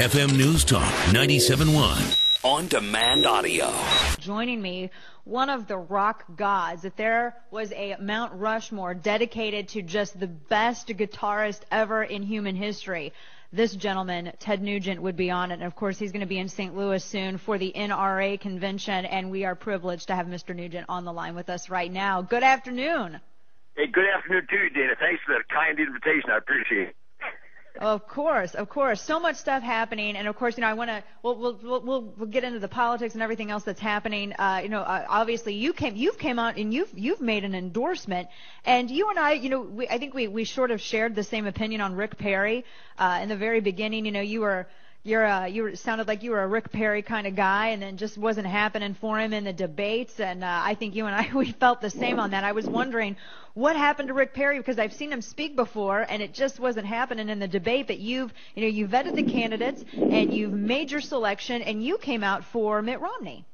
FM News Talk 97.1. On demand audio. Joining me, one of the rock gods. If there was a Mount Rushmore dedicated to just the best guitarist ever in human history, this gentleman, Ted Nugent, would be on it. And of course, he's going to be in St. Louis soon for the NRA convention, and we are privileged to have Mr. Nugent on the line with us right now. Good afternoon. Hey, good afternoon to you, Dana. Thanks for that kind invitation. I appreciate it. Of course. So much stuff happening, and of course, I want to. We'll get into the politics and everything else that's happening. Obviously, you've came out and you've made an endorsement, and you and I, I think we sort of shared the same opinion on Rick Perry in the very beginning. You sounded like you were a Rick Perry kind of guy, and then just wasn't happening for him in the debates. And I think you and I, we felt the same on that. I was wondering what happened to Rick Perry, because I've seen him speak before, and it just wasn't happening in the debate. But you vetted the candidates, and you've made your selection, and you came out for Mitt Romney.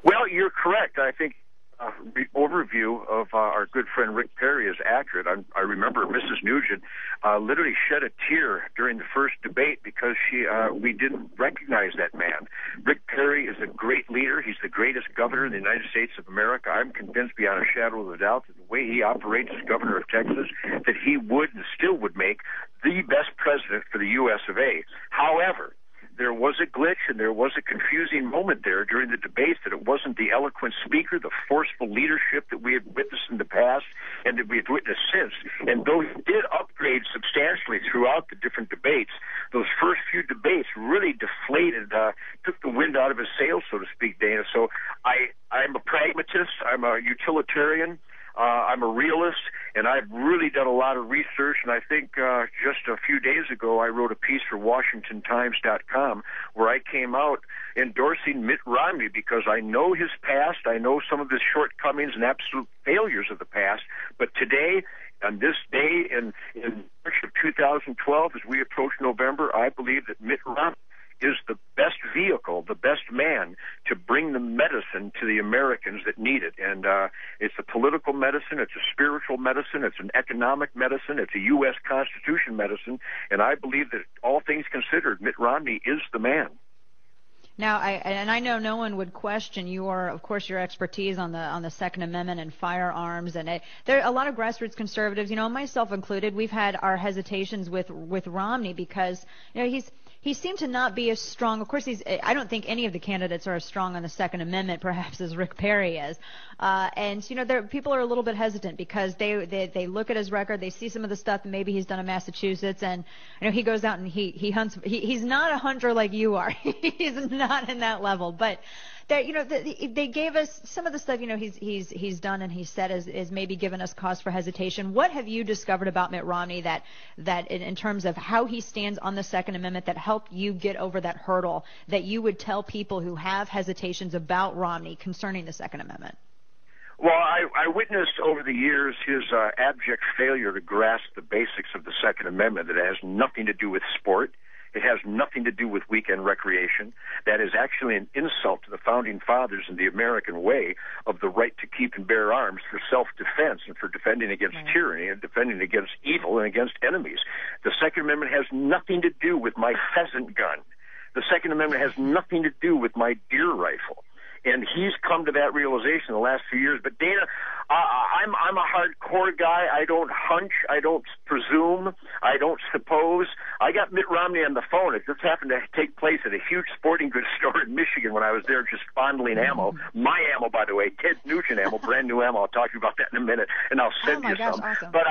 Well, you're correct. I think the overview of our good friend Rick Perry is accurate. I remember Mrs. Nugent literally shed a tear during the first debate because we didn't recognize that man. Rick Perry is a great leader. He's the greatest governor in the United States of America. I'm convinced beyond a shadow of a doubt that the way he operates as governor of Texas, that he would and still would make the best president for the U.S. of A. However, there was a glitch and there was a confusing moment there during the debates, that it wasn't the eloquent speaker, the forceful leadership that we had witnessed in the past and that we've witnessed since. And though he did upgrade substantially throughout the different debates, those first few debates really deflated, took the wind out of his sails, so to speak, Dana. So I'm a pragmatist. I'm a utilitarian. I'm a realist, and I've really done a lot of research, and I think just a few days ago I wrote a piece for WashingtonTimes.com where I came out endorsing Mitt Romney because I know his past, I know some of his shortcomings and absolute failures of the past, but today, on this day in March of 2012, as we approach November, I believe that Mitt Romney is the best vehicle, the best man to bring the medicine to the Americans that need it. And it's a political medicine, it's a spiritual medicine, it's an economic medicine, it's a U.S. Constitution medicine, and I believe that all things considered, Mitt Romney is the man. Now, I know no one would question your expertise on the Second Amendment and firearms, and there are a lot of grassroots conservatives, myself included. We've had our hesitations with Romney because he seemed to not be as strong. Of course, I don't think any of the candidates are as strong on the Second Amendment, perhaps, as Rick Perry is. People are a little bit hesitant because they look at his record, they see some of the stuff that maybe he's done in Massachusetts, and he goes out and he hunts. He's not a hunter like you are. He's not in that level, but they gave us some of the stuff he's done and he said is maybe given us cause for hesitation. What have you discovered about Mitt Romney that in terms of how he stands on the Second Amendment that helped you get over that hurdle, that you would tell people who have hesitations about Romney concerning the Second Amendment? Well, I witnessed over the years his abject failure to grasp the basics of the Second Amendment, that it has nothing to do with sport. It has nothing to do with weekend recreation. That is actually an insult to the Founding Fathers and the American way of the right to keep and bear arms for self-defense and for defending against tyranny and defending against evil and against enemies. The Second Amendment has nothing to do with my pheasant gun. The Second Amendment has nothing to do with my deer rifle. And he's come to that realization in the last few years. But Dana, I'm a hardcore guy. I don't hunch. I don't presume. I don't suppose. I got Mitt Romney on the phone. It just happened to take place at a huge sporting goods store in Michigan when I was there just fondling ammo. My ammo, by the way, Ted Nugent ammo, brand new ammo. I'll talk to you about that in a minute, and I'll send you some. Awesome. But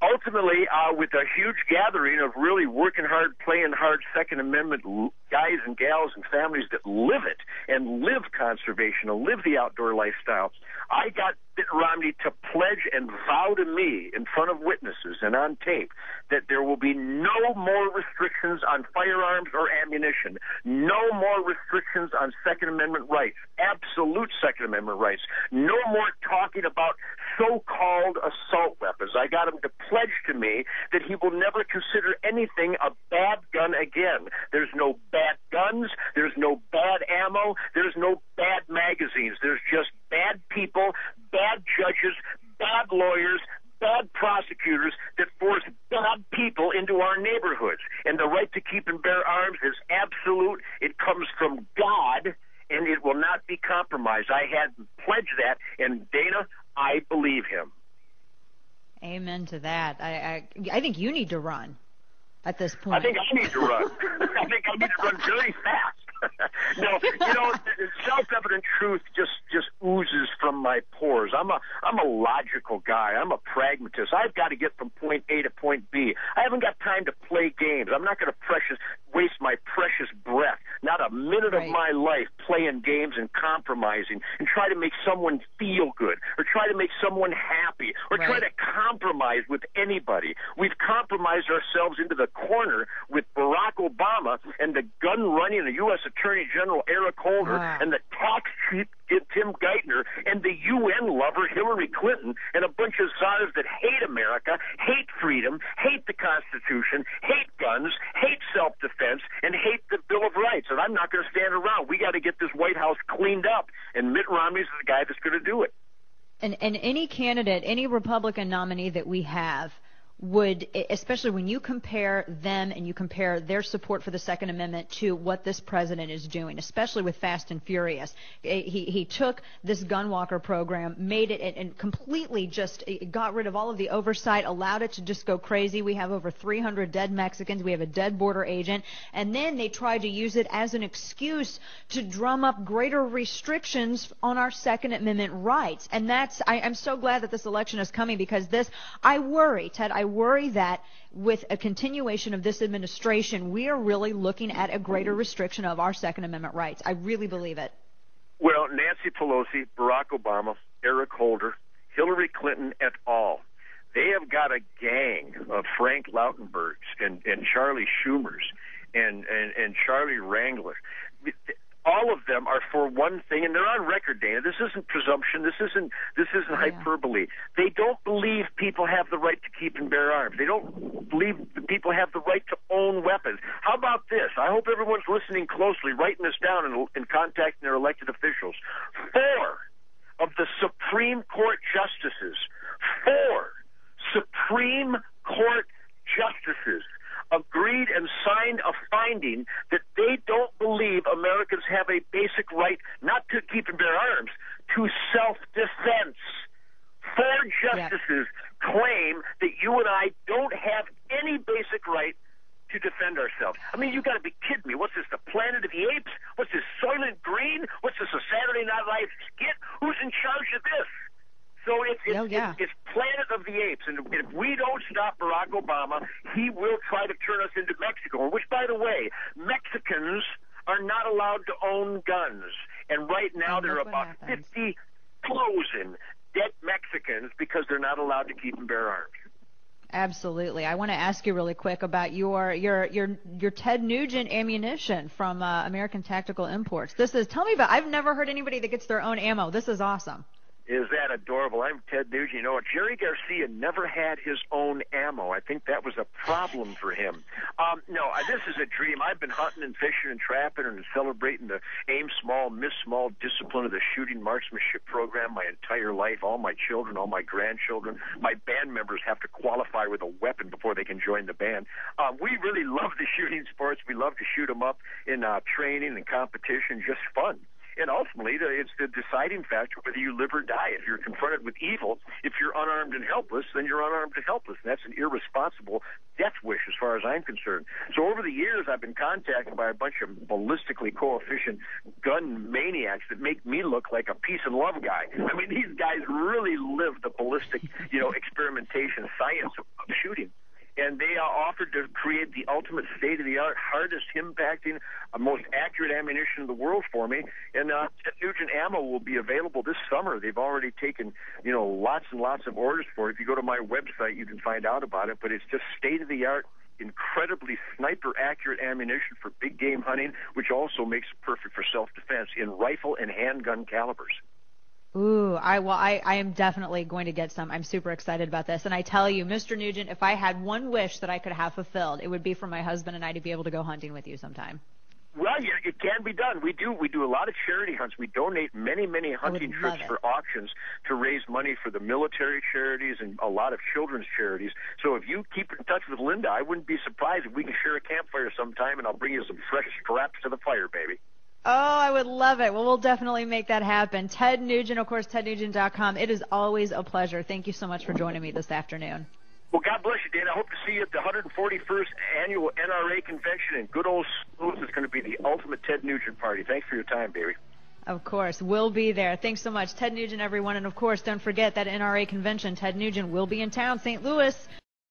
ultimately, with a huge gathering of really working hard, playing hard Second Amendment guys and gals and families that live it and live conservation and live the outdoor lifestyle, I got Mitt Romney to pledge and vow to me in front of witnesses and on tape that there will be no more restrictions on firearms or ammunition, no more restrictions on Second Amendment rights, absolute Second Amendment rights, no more talking about so-called assault weapons. I got him to pledge to me that he will never consider anything a bad gun again. There's no bad guns, there's no bad ammo, there's no bad magazines. There's just bad people, bad judges, bad lawyers, bad prosecutors that force bad people into our neighborhoods. And the right to keep and bear arms is absolute. It comes from God, and it will not be compromised. I had pledged that, and Dana, I believe him. Amen to that. I think you need to run at this point. I think I need to run. I think I need to run very fast. No, self-evident truth just oozes from my pores. I'm a logical guy. I'm a pragmatist. I've got to get from point A to point B. I haven't got time to play games. I'm not going to waste my precious breath, not a minute of my life playing games and compromising and try to make someone feel good or try to make someone happy or try to compromise with anybody. We've compromised ourselves into the corner with Barack Obama and the gun running, the U.S. Attorney General Eric Holder, and the tax cheat Tim Geithner, and the UN lover Hillary Clinton, and a bunch of czars that hate America, hate freedom, hate the Constitution, hate guns, hate self-defense, and hate the Bill of Rights. And I'm not going to stand around. We got to get this White House cleaned up, and Mitt Romney's the guy that's going to do it. And any candidate, any Republican nominee that we have would, especially when you compare them and you compare their support for the Second Amendment to what this president is doing, especially with Fast and Furious. He took this gun walker program, made it, and completely just got rid of all of the oversight, allowed it to just go crazy. We have over 300 dead Mexicans. We have a dead border agent. And then they tried to use it as an excuse to drum up greater restrictions on our Second Amendment rights. And I'm so glad that this election is coming, because I worry, Ted, I worry that with a continuation of this administration, we are really looking at a greater restriction of our Second Amendment rights. I really believe it. Well, Nancy Pelosi, Barack Obama, Eric Holder, Hillary Clinton et al., they have got a gang of Frank Lautenbergs and Charlie Schumers and Charlie Wrangler. All of them are for one thing, and they're on record, Dana. This isn't presumption. This isn't hyperbole. They don't believe people have the right to keep and bear arms. They don't believe that people have the right to own weapons. How about this? I hope everyone's listening closely, writing this down, and contacting their elected officials. 4 of the Supreme Court justices, 4 Supreme Court justices agreed and signed a finding that they don't believe Americans have a basic right not to keep and bear arms, to self-defense. 4 justices claim that you and I don't have any basic right to defend ourselves. I mean, you got to be kidding me. What's this, the Planet of the Apes? What's this, Soylent Green? What's this, a Saturday Night Live skit? Who's in charge of this? So it's Planet of the Apes, and if we don't stop Barack Obama, he will try to turn us into Mexico, which, by the way, Mexicans are not allowed to own guns. And right now there are about 50,000 dead Mexicans because they're not allowed to keep and bear arms. Absolutely. I want to ask you really quick about your Ted Nugent ammunition from American Tactical Imports. Tell me about. I've never heard anybody that gets their own ammo. This is awesome. Is that adorable? I'm Ted Nugent. You know, Jerry Garcia never had his own ammo. I think that was a problem for him. This is a dream. I've been hunting and fishing and trapping and celebrating the aim small, miss small discipline of the shooting marksmanship program my entire life. All my children, all my grandchildren. My band members have to qualify with a weapon before they can join the band. We really love the shooting sports. We love to shoot them up in training and competition, just fun. And ultimately, it's the deciding factor whether you live or die. If you're confronted with evil, if you're unarmed and helpless, then you're unarmed and helpless. And that's an irresponsible death wish as far as I'm concerned. So over the years, I've been contacted by a bunch of ballistically coefficient gun maniacs that make me look like a peace and love guy. I mean, these guys really live the ballistic, experimentation science of shooting. And they offered to create the ultimate state-of-the-art, hardest impacting, most accurate ammunition in the world for me. And Nugent ammo will be available this summer. They've already taken, lots and lots of orders for it. If you go to my website, you can find out about it. But it's just state-of-the-art, incredibly sniper-accurate ammunition for big game hunting, which also makes it perfect for self-defense in rifle and handgun calibers. Ooh, I am definitely going to get some. I'm super excited about this. And I tell you, Mr. Nugent, if I had one wish that I could have fulfilled, it would be for my husband and I to be able to go hunting with you sometime. Well, yeah, it can be done. We do a lot of charity hunts. We donate many hunting trips for auctions to raise money for the military charities and a lot of children's charities. So if you keep in touch with Linda, I wouldn't be surprised if we can share a campfire sometime, and I'll bring you some fresh straps to the fire, baby. Oh, I would love it. Well, we'll definitely make that happen. Ted Nugent, of course, tednugent.com. It is always a pleasure. Thank you so much for joining me this afternoon. Well, God bless you, Dan. I hope to see you at the 141st Annual NRA Convention in good old Smooth. It's going to be the ultimate Ted Nugent party. Thanks for your time, baby. Of course. We'll be there. Thanks so much. Ted Nugent, everyone. And, of course, don't forget that NRA convention. Ted Nugent will be in town, St. Louis.